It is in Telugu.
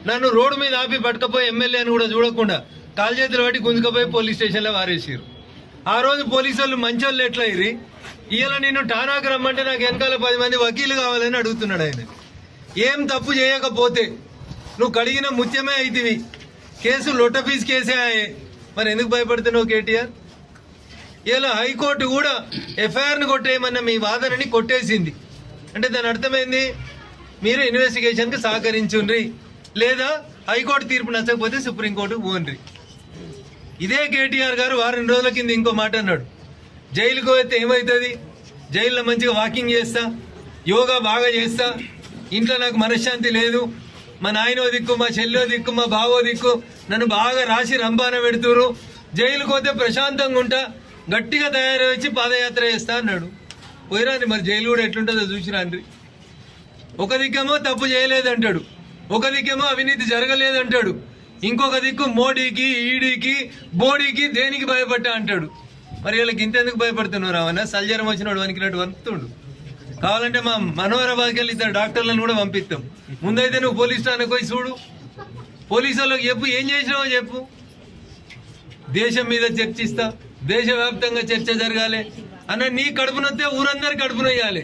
నన్ను రోడ్డు మీద ఆపి పట్టుకపోయి ఎమ్మెల్యే అని కూడా చూడకుండా కాలు చేతులు పట్టి గుంజుకపోయి పోలీస్ స్టేషన్లో వారేసారు. ఆ రోజు పోలీసు వాళ్ళు మంచోళ్ళు ఎట్లా ఇరి ఇవాళ నేను ఠానాకు రమ్మంటే నాకు వెనకాల 10 మంది వకీలు కావాలని అడుగుతున్నాడు ఆయన. ఏం తప్పు చేయకపోతే నువ్వు కడిగిన ముత్యమే అయితివి, కేసు లొట్ట ఫీజు కేసే ఆయే, మరి ఎందుకు భయపడుతున్నావు కేటీఆర్? ఇలా హైకోర్టు కూడా ఎఫ్ఐఆర్ని కొట్టేయమన్న మీ వాదనని కొట్టేసింది. అంటే దాని అర్థమైంది, మీరు ఇన్వెస్టిగేషన్కి సహకరించుండ్రి, లేదా హైకోర్టు తీర్పు నచ్చకపోతే సుప్రీంకోర్టుకు పోండ్రి. ఇదే కేటీఆర్ గారు వారం రోజుల కింద ఇంకో మాట అన్నాడు, జైలుకు పోతే ఏమవుతుంది, జైల్లో మంచిగా వాకింగ్ చేస్తా, యోగా బాగా చేస్తా, ఇంట్లో నాకు మనశ్శాంతి లేదు, మా నాయనో దిక్కు, మా చెల్లో దిక్కు, మా బావో దిక్కు నన్ను బాగా రాసి రంపాన పెడుతురు, జైలుకు పోతే ప్రశాంతంగా ఉంటా, గట్టిగా తయారు వచ్చి పాదయాత్ర చేస్తా అన్నాడు. పోయిరాండి, మరి జైలు కూడా ఎట్లుంటుందో చూసిరాండ్రి. ఒక దిక్కేమో తప్పు చేయలేదంటాడు, ఒక దిక్కేమో అవినీతి జరగలేదంటాడు, ఇంకొక దిక్కు మోడీకి, ఈడీకి, బోడీకి దేనికి భయపడ్డా అంటాడు. మరి వీళ్ళకి ఇంతెందుకు భయపడుతున్నారు? అవన్న సల్జరం వచ్చినాడు వణికినట్టు వణుకుతుండు. కావాలంటే మా మనోహరాబాద్కి వెళ్ళి ఇద్దరు డాక్టర్లను కూడా పంపిస్తాం. ముందైతే నువ్వు పోలీస్ స్టేషన్కి పోయి చూడు, పోలీసు వాళ్ళకి చెప్పు ఏం చేసినావో చెప్పు. దేశం మీద చర్చిస్తా, దేశవ్యాప్తంగా చర్చ జరగాలి అన్న, నీ కడుపునొస్తే ఊరందరి కడుపునొయ్యాలి.